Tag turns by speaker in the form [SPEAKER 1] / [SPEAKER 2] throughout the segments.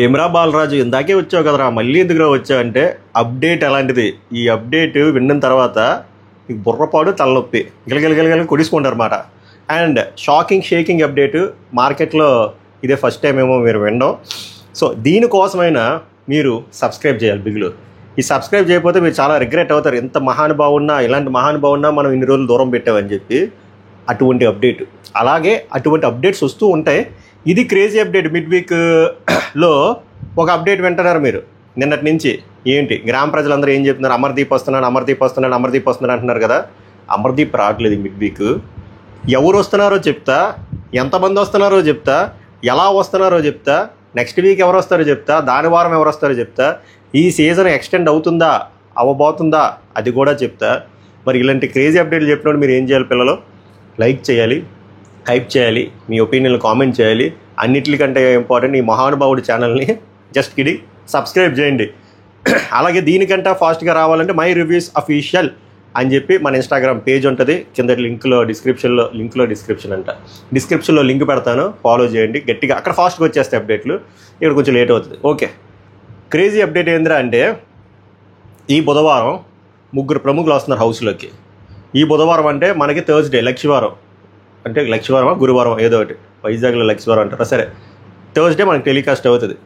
[SPEAKER 1] ఏమ్రా బాలరాజు, ఇందాకే వచ్చావు కదరా, మళ్ళీ ఎందుకురా వచ్చావు అంటే అప్డేట్ అలాంటిది. ఈ అప్డేట్ విన్న తర్వాత నీకు బుర్రపాడు తలనొప్పి గిలగిలగిలగిల కొడుచుకుంటారు అన్నమాట. అండ్ షేకింగ్ అప్డేట్ మార్కెట్లో ఇదే ఫస్ట్ టైం ఏమో మీరు వినడం. సో దీనికోసమైనా మీరు సబ్స్క్రైబ్ చేయాలి బిగులు. ఈ సబ్స్క్రైబ్ చేయకపోతే మీరు చాలా రిగ్రెట్ అవుతారు. ఎంత మహానుభావున్నా, ఇలాంటి మహానుభావున్నా మనం ఇన్ని రోజులు దూరం పెట్టామని చెప్పి. అటువంటి అప్డేట్, అలాగే అటువంటి అప్డేట్స్ వస్తూ ఉంటాయి. ఇది క్రేజీ అప్డేట్. మిడ్ వీక్లో ఒక అప్డేట్ వింటున్నారు మీరు నిన్నటి నుంచి. ఏంటి గ్రామ ప్రజలందరూ ఏం చెప్తున్నారు? అమర్దీప్ వస్తున్నాడు అంటున్నారు కదా. అమర్దీప్ రావట్లేదు మిడ్ వీక్. ఎవరు వస్తున్నారో చెప్తా, ఎంతమంది వస్తున్నారో చెప్తా, ఎలా వస్తున్నారో చెప్తా, నెక్స్ట్ వీక్ ఎవరు వస్తారో చెప్తా, దాని వారం ఎవరు వస్తారో చెప్తా, ఈ సీజన్ ఎక్స్టెండ్ అవుతుందా అవ్వబోతుందా అది కూడా చెప్తా. మరి ఇలాంటి క్రేజీ అప్డేట్లు చెప్పినప్పుడు మీరు ఏం చేయాలి పిల్లలు? లైక్ చేయాలి, హైప్ చేయాలి, మీ ఒపీనియన్లు కామెంట్ చేయాలి. అన్నిటికంటే ఇంపార్టెంట్, ఈ మహానుభావుడి ఛానల్ని జస్ట్ సబ్స్క్రైబ్ చేయండి. అలాగే దీనికంటే ఫాస్ట్గా రావాలంటే మై రివ్యూస్ అఫీషియల్ అని చెప్పి మన ఇన్స్టాగ్రామ్ పేజ్ ఉంటుంది. కింద డిస్క్రిప్షన్లో లింక్ పెడతాను, ఫాలో చేయండి గట్టిగా. అక్కడ ఫాస్ట్గా వచ్చేస్తాయి అప్డేట్లు, ఇక్కడ కొంచెం లేట్ అవుతుంది. ఓకే, క్రేజీ అప్డేట్ ఏందిరా అంటే ఈ బుధవారం 3 ప్రముఖులు వస్తున్నారు హౌస్లోకి. ఈ బుధవారం అంటే మనకి థర్స్డే, లక్షవారమా గురువారం ఏదో ఒకటి, వైజాగ్లో లక్షవారం అంటారా. సరే, థర్స్డే మనకి టెలికాస్ట్ అవుతుంది.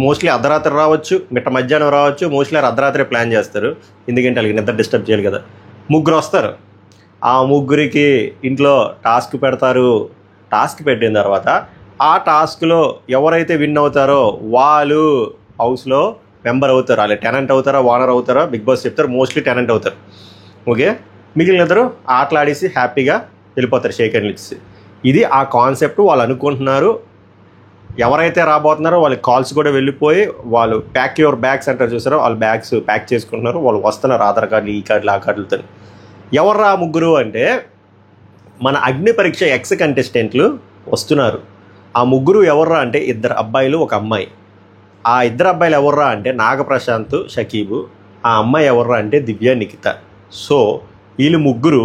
[SPEAKER 1] మోస్ట్లీ అర్ధరాత్రి రావచ్చు, మిట్ట మధ్యాహ్నం రావచ్చు. మోస్ట్లీ అర్ధరాత్రి ప్లాన్ చేస్తారు, ఎందుకంటే వాళ్ళకి నిద్ర డిస్టర్బ్ చేయాలి కదా. 3 వస్తారు. ఆ 3కి ఇంట్లో టాస్క్ పెడతారు. టాస్క్ పెట్టిన తర్వాత ఆ టాస్క్లో ఎవరైతే విన్ అవుతారో వాళ్ళు హౌస్లో మెంబర్ అవుతారు. వాళ్ళు టెనెంట్ అవుతారా, ఓనర్ అవుతారా, బిగ్ బాస్ చెప్తారు. మోస్ట్లీ టెనెంట్ అవుతారు. ఓకే, మిగిలిన ఇద్దరు ఆటలాడేసి హ్యాపీగా వెళ్ళిపోతారు, షేక్ హ్యాండ్లు ఇచ్చి. ఇది ఆ కాన్సెప్ట్ వాళ్ళు అనుకుంటున్నారు. ఎవరైతే రాబోతున్నారో వాళ్ళకి కాల్స్ కూడా వెళ్ళిపోయి, వాళ్ళు ప్యాక్ యువర్ బ్యాగ్స్ అంటారు చూసారో, వాళ్ళు బ్యాగ్స్ ప్యాక్ చేసుకుంటున్నారు. వాళ్ళు వస్తున్నారు ఆధార్ కార్డులు, ఈ కార్డులు, ఆ కార్డులతో. ఎవర్రా 3 అంటే మన అగ్ని పరీక్ష ఎక్స్ కంటెస్టెంట్లు వస్తున్నారు. ఆ 3 ఎవర్రా అంటే 2 అబ్బాయిలు, 1 అమ్మాయి. ఆ 2 అబ్బాయిలు ఎవర్రా అంటే నాగప్రశాంత్, షకీబు. ఆ అమ్మాయి ఎవర్రా అంటే దివ్య, నిఖిత. సో వీళ్ళు 3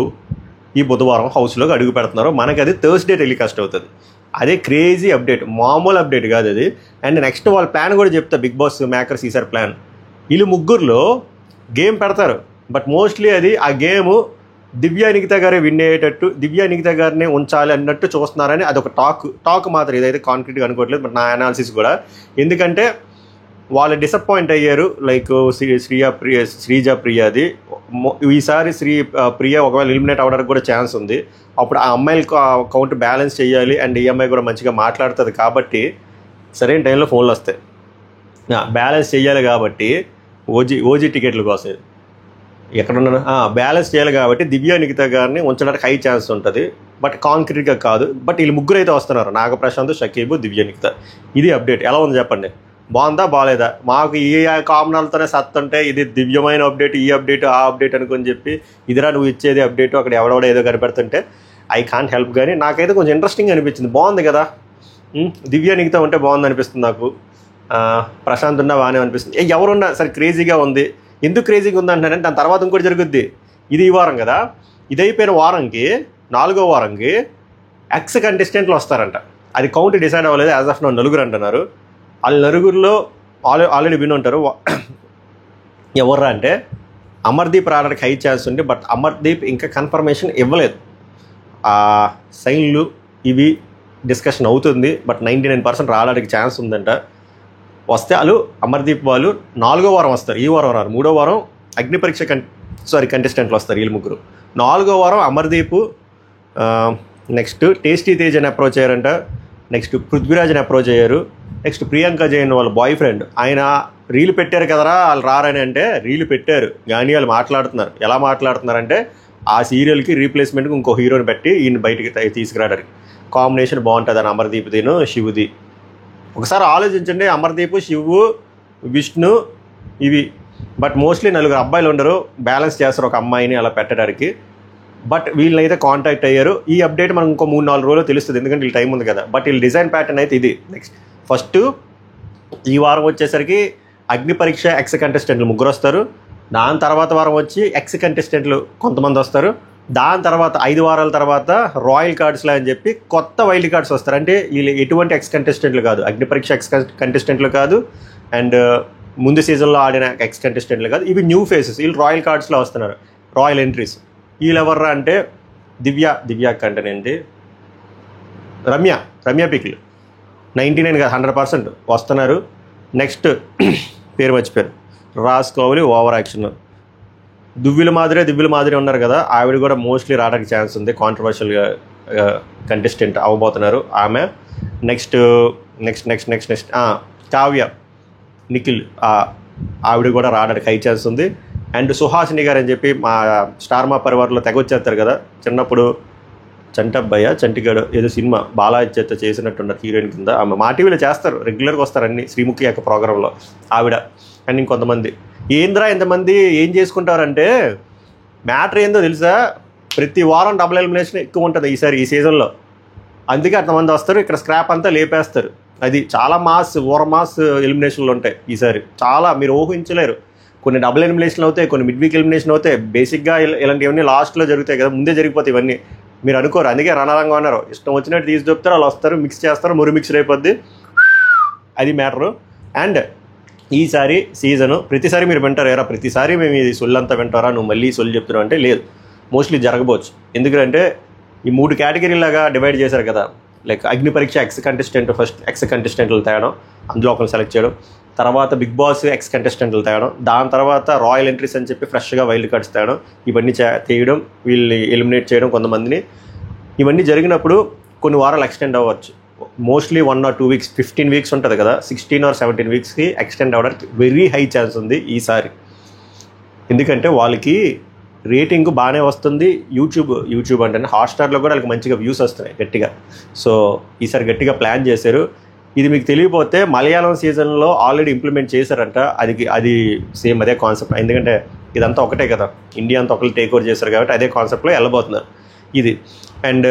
[SPEAKER 1] ఈ బుధవారం హౌస్లోకి అడుగు పెడుతున్నారు. మనకి అది థర్స్డే టెలికాస్ట్ అవుతుంది. అదే క్రేజీ అప్డేట్, మామూలు అప్డేట్ కాదు అది. అండ్ నెక్స్ట్ వాళ్ళ ప్లాన్ కూడా చెప్తా, బిగ్ బాస్ మేకర్స్ ఈసారి ప్లాన్. వీళ్ళు 3లో గేమ్ పెడతారు. బట్ మోస్ట్లీ అది ఆ గేమ్ దివ్య నిఖిత గారే విన్ అయ్యేటట్టు, దివ్య నిఖిత గారినే ఉంచాలి అన్నట్టు చూస్తున్నారని అదొక టాక్ మాత్రం. ఇదైతే కాన్క్రీట్గా అనుకోవట్లేదు, బట్ నా అనాలిసిస్ కూడా. ఎందుకంటే వాళ్ళు డిసప్పాయింట్ అయ్యారు. లైక్ శ్రీజ ప్రియది. ఈసారి ప్రియ ఒకవేళ ఎలిమినేట్ అవ్వడానికి కూడా ఛాన్స్ ఉంది. అప్పుడు ఆ అమ్మాయిల కౌంట్ బ్యాలెన్స్ చేయాలి. అండ్ ఈ అమ్మాయి కూడా మంచిగా మాట్లాడుతుంది కాబట్టి సరైన టైంలో ఫోన్లు వస్తాయి. బ్యాలెన్స్ చేయాలి కాబట్టి ఓజీ టికెట్ల కోసం ఎక్కడున్నాను బ్యాలెన్స్ చేయాలి కాబట్టి దివ్య నిఖిత గారిని ఉంచడానికి హై ఛాన్స్ ఉంటుంది. బట్ కాంక్రీట్గా కాదు. బట్ వీళ్ళు 3 అయితే వస్తున్నారు, నాగప్రశాంత్, షకీబు, దివ్య నిఖిత. ఇది అప్డేట్. ఎలా ఉంది చెప్పండి? బాగుందా బాగాలేదా? మాకు ఈ కామనాలతోనే సత్తుంటే ఇది దివ్యమైన అప్డేట్, ఈ అప్డేట్, ఆ అప్డేట్ అనుకుని చెప్పి ఇదిరా నువ్వు ఇచ్చేది అప్డేట్, అక్కడ ఎవడెవడ ఏదో కనిపెడుతుంటే ఐ కాంట్ హెల్ప్. కానీ నాకైతే కొంచెం ఇంట్రెస్టింగ్ అనిపించింది. బాగుంది కదా, దివ్య నిఖిత ఉంటే బాగుంది అనిపిస్తుంది నాకు. ప్రశాంత్ ఉన్నా బాగానే అనిపిస్తుంది. ఎవరున్నా సరే క్రేజీగా ఉంది. ఎందుకు క్రేజీగా ఉంది అంటున్నానంటే దాని తర్వాత ఇంకోటి జరుగుద్ది. ఇది ఈ వారం కదా, ఇది అయిపోయిన వారంకి 4వ వారంకి ఎక్స్ కంటెస్టెంట్లు వస్తారంట. అది కౌంట్ డిసైడ్ అవ్వలేదు. యాజ్ ఆఫ్ నౌ 4 అంటున్నారు. వాళ్ళ 4లో ఆల్రెడీ విన్ ఉంటారు. ఎవర్రా అంటే అమర్దీప్ రావడానికి హై ఛాన్స్ ఉంది. బట్ అమర్దీప్ ఇంకా కన్ఫర్మేషన్ ఇవ్వలేదు. సైన్లు ఇవి డిస్కషన్ అవుతుంది. బట్ 99% రావడానికి ఛాన్స్ ఉందంట. వస్తే వాళ్ళు అమర్దీప్ వాళ్ళు 4వ వారం వస్తారు. ఈ వారం రారు, 3వ వారం అగ్ని పరీక్ష కంటెస్టెంట్లు వస్తారు వీళ్ళు 3. 4వ వారం అమర్దీప్, నెక్స్ట్ టేస్టీ తేజ్ అని అప్రోచ్ అయ్యారంట. నెక్స్ట్ పృథ్వీరాజ్ని అప్రోచ్ అయ్యారు. నెక్స్ట్ ప్రియాంక జైన్ వాళ్ళ బాయ్ ఫ్రెండ్, ఆయన రీల్ పెట్టారు కదరా వాళ్ళు రారని అంటే రీల్ పెట్టారు. కానీ వాళ్ళు మాట్లాడుతున్నారు. ఎలా మాట్లాడుతున్నారంటే ఆ సీరియల్కి రీప్లేస్మెంట్కి ఇంకో హీరోని పెట్టి ఈయన బయటికి తీసుకురావడానికి. కాంబినేషన్ బాగుంటుంది అని అమర్దీప్ దీను శివుది. ఒకసారి ఆలోచించండి, అమర్దీప్, శివు, విష్ణు ఇవి. బట్ మోస్ట్లీ 4 అబ్బాయిలు ఉండరు, బ్యాలెన్స్ చేస్తారు ఒక అమ్మాయిని అలా పెట్టడానికి. బట్ వీళ్ళనైతే కాంటాక్ట్ అయ్యారు. ఈ అప్డేట్ మనకు ఇంకో 3-4 రోజుల్లో తెలుస్తుంది, ఎందుకంటే వీళ్ళు టైం ఉంది కదా. బట్ వీళ్ళ డిజైన్ ప్యాటర్న్ అయితే ఇది. నెక్స్ట్ ఫస్ట్ ఈ వారం వచ్చేసరికి అగ్ని పరీక్ష ఎక్స్ కంటెస్టెంట్లు 3 వస్తారు. దాని తర్వాత వారం వచ్చి ఎక్స్ కంటెస్టెంట్లు కొంతమంది వస్తారు. దాని తర్వాత 5 వారాల తర్వాత రాయల్ కార్డ్స్లో అని చెప్పి కొత్త వైల్డ్ కార్డ్స్ వస్తారు. అంటే వీళ్ళు ఎటువంటి ఎక్స్ కంటెస్టెంట్లు కాదు, అగ్ని పరీక్ష ఎక్స్ కంటెస్టెంట్లు కాదు, అండ్ ముందు సీజన్లో ఆడిన ఎక్స్ కంటెస్టెంట్లు కాదు. ఇవి న్యూ ఫేసెస్, వీళ్ళు రాయల్ కార్డ్స్లో వస్తున్నారు, రాయల్ ఎంట్రీస్. వీళ్ళు ఎవర్రా అంటే దివ్య కంటేనేంటి రమ్య పిక్లు 99 కాదు 100% వస్తున్నారు. నెక్స్ట్ పేరు మర్చిపోయారు, రాజ్ కోహ్లీ ఓవర్ యాక్షన్. దివ్యుల మాదిరి ఉన్నారు కదా, ఆవిడ కూడా మోస్ట్లీ రావడానికి ఛాన్స్ ఉంది, కాంట్రవర్షియల్గా కంటెస్టెంట్ అవ్వబోతున్నారు ఆమె. నెక్స్ట్ కావ్య నిఖిల్, ఆవిడ కూడా రావడానికి హై ఛాన్స్ ఉంది. అండ్ సుహాసిని గారు అని చెప్పి మా స్టార్ మా పరివార్లో తెగొచ్చేస్తారు కదా, చిన్నప్పుడు చంటిగాడు ఏదో సినిమా బాలాజీ చేత చేసినట్టున్నారు హీరోయిన్ కింద. ఆమె మా టీవీలో చేస్తారు, రెగ్యులర్గా వస్తారు అన్ని శ్రీముఖి యొక్క ప్రోగ్రాంలో ఆవిడ. అండ్ ఇంకొంతమంది ఏంద్రా ఇంతమంది ఏం చేసుకుంటారంటే మ్యాటర్ ఏందో తెలుసా, ప్రతి వారం డబుల్ ఎలిమినేషన్ ఎక్కువ ఉంటుంది ఈ సీజన్లో. అందుకే అంతమంది వస్తారు, ఇక్కడ స్క్రాప్ అంతా లేపేస్తారు. అది చాలా మాస్ ఎలిమినేషన్లు ఉంటాయి ఈసారి, చాలా మీరు ఊహించలేరు. కొన్ని డబుల్ ఎలిమినేషన్లు అవుతాయి, కొన్ని మిడ్ వీక్ ఎలిమినేషన్ అవుతాయి. బేసిక్గా ఇలాంటివన్నీ లాస్ట్లో జరుగుతాయి కదా, ముందే జరిగిపోతాయి ఇవన్నీ, మీరు అనుకోరు. అందుకే రణరంగా ఉన్నారు, ఇష్టం వచ్చినట్టు తీసి చెప్తారు, వాళ్ళు వస్తారు, మిక్స్ చేస్తారు, మిక్స్ అయిపోద్ది, అది మ్యాటరు. అండ్ ఈసారి సీజను ప్రతిసారి మీరు వింటారు, ఏరా ప్రతిసారి మేము ఇది సొల్లంతా వింటారా, నువ్వు మళ్ళీ సొల్లు చెప్తున్నావు అంటే లేదు, మోస్ట్లీ జరగబోచ్చు. ఎందుకంటే ఈ 3 కేటగిరీలాగా డివైడ్ చేశారు కదా, లైక్ అగ్ని పరీక్ష ఎక్స్ కంటెస్టెంట్, ఫస్ట్ ఎక్స్ కంటెస్టెంట్లు తేయడం, అందులో ఒకరు సెలెక్ట్ చేయడం, తర్వాత బిగ్ బాస్ ఎక్స్ కంటెస్టెంట్లు తేయడం, దాని తర్వాత రాయల్ ఎంట్రీస్ అని చెప్పి ఫ్రెష్గా వైల్డ్ కార్డ్స్ తేయడం, ఇవన్నీ తీయడం, వీళ్ళని ఎలిమినేట్ చేయడం కొంతమందిని. ఇవన్నీ జరిగినప్పుడు కొన్ని వారాలు ఎక్స్టెండ్ అవ్వచ్చు, మోస్ట్లీ 1 or 2 weeks, 15 weeks ఉంటుంది కదా, 16 or 17 weeksకి ఎక్స్టెండ్ అవ్వడానికి వెరీ హై ఛాన్స్ ఉంది ఈసారి. ఎందుకంటే వాళ్ళకి రేటింగ్ బాగానే వస్తుంది, యూట్యూబ్ అంటే హాట్స్టార్లో కూడా వాళ్ళకి మంచిగా వ్యూస్ వస్తున్నాయి గట్టిగా. సో ఈసారి గట్టిగా ప్లాన్ చేశారు. ఇది మీకు తెలియకపోతే మలయాళం సీజన్లో ఆల్రెడీ ఇంప్లిమెంట్ చేశారంట, అది సేమ్ అదే కాన్సెప్ట్. ఎందుకంటే ఇదంతా ఒకటే కదా, ఇండియా అంతా ఒకరు టేక్ ఓవర్ చేశారు కాబట్టి అదే కాన్సెప్ట్లో వెళ్ళబోతున్నారు ఇది. అండ్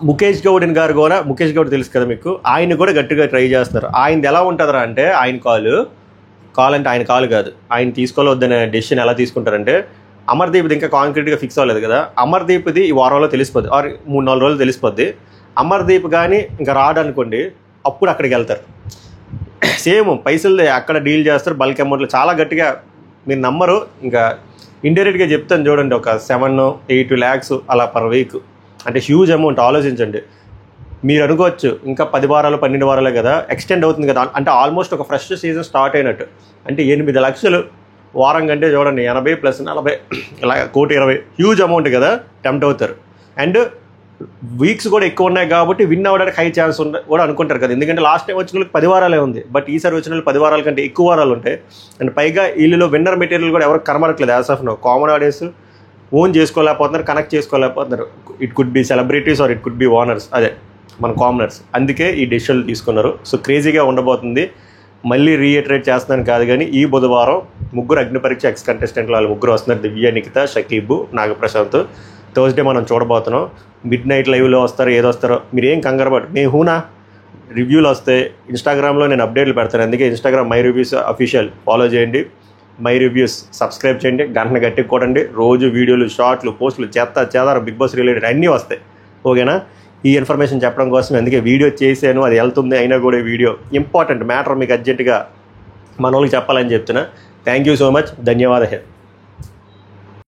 [SPEAKER 1] ముఖేష్ గౌడ్ తెలుసు కదా మీకు, ఆయన కూడా గట్టిగా ట్రై చేస్తున్నారు. ఆయనది ఎలా ఉంటుందిరా అంటే, ఆయన కాల్ అంటే ఆయన కాల్ కాదు, ఆయన తీసుకోవద్దనే డెసిషన్ ఎలా తీసుకుంటారంటే, అమర్దీప్ది ఇంకా కాంక్రీట్గా ఫిక్స్ అవ్వలేదు కదా, అమర్దీప్ది ఈ వారంలో తెలిసిపోద్ది, ఆర్ 3-4 రోజులు తెలిసిపోద్ది. అమర్దీప్ కానీ ఇంకా రాడనుకోండి, అప్పుడు అక్కడికి వెళ్తారు. సేమ్ పైసలు అక్కడ డీల్ చేస్తారు, బల్క్ అమౌంట్లో చాలా గట్టిగా, మీరు నమ్మరు. ఇంకా ఇండైరెక్ట్గా చెప్తాను చూడండి, ఒక 7-8 lakhs అలా పర్ వీక్, అంటే హ్యూజ్ అమౌంట్. ఆలోచించండి, మీరు అనుకోవచ్చు ఇంకా 10 వారాలు 12 వారాలే కదా, ఎక్స్టెండ్ అవుతుంది కదా, అంటే ఆల్మోస్ట్ ఒక ఫ్రెష్ సీజన్ స్టార్ట్ అయినట్టు. అంటే 8 లక్షలు వారం కంటే చూడండి, 80 + 40 ఇలా 1,20,00,000 హ్యూజ్ అమౌంట్ కదా, టెంప్ట్ అవుతారు. అండ్ వీక్స్ కూడా ఎక్కువ ఉన్నాయి కాబట్టి విన్ అవ్వడానికి హై ఛాన్స్ కూడా అనుకుంటారు కదా, ఎందుకంటే లాస్ట్ టైం వచ్చిన వాళ్ళకి 10 వారాలే ఉంది, బట్ ఈసారి వచ్చిన వాళ్ళు 10 వారాల కంటే ఎక్కువ వారాలు ఉంటాయి. అండ్ పైగా వీళ్ళలో విన్నర్ మెటీరియల్ కూడా ఎవరికి కనబడట్లేదు as of now. Common audience own చేసుకోలేకపోతున్నారు, కనెక్ట్ చేసుకోలేకపోతున్నారు. It could be celebrities or it could be owners, అదే మన కామనర్స్. అందుకే ఈ డెసిషన్లు తీసుకున్నారు. సో క్రేజీగా ఉండబోతుంది. మళ్ళీ రీఇటరేట్ చేస్తున్నాను కాదు కానీ, ఈ బుధవారం 3 అగ్ని పరీక్ష ఎక్స్ కంటెస్టెంట్లు వాళ్ళు 3 వస్తున్నారు, దివ్య, నిఖిత, షకీబ్, నాగప్రశాంత్. థర్స్డే మనం చూడబోతున్నాం. మిడ్నైట్ లైవ్లో వస్తారో ఏదో వస్తారో మీరేం కంగారు పట్టు, మేము హూనా రివ్యూలు వస్తాయి. ఇన్స్టాగ్రామ్లో నేను అప్డేట్లు పెడతాను, అందుకే Instagram my reviews official follow చేయండి, మై రివ్యూస్ సబ్స్క్రైబ్ చేయండి, గంటను గట్టి కొట్టండి. రోజు వీడియోలు, షార్ట్లు, పోస్టులు, చేదారు బిగ్ బాస్ రిలేటెడ్ అన్నీ వస్తాయి. ఓకేనా? ఈ ఇన్ఫర్మేషన్ చెప్పడం కోసం అందుకే వీడియో చేశాను, అది వెళ్తుంది. అయినా కూడా వీడియో ఇంపార్టెంట్ మ్యాటర్ మీకు అర్జెంటుగా మన వాళ్ళకి చెప్పాలని చెప్తున్నా. థ్యాంక్ యూ సో మచ్, ధన్యవాదాలు.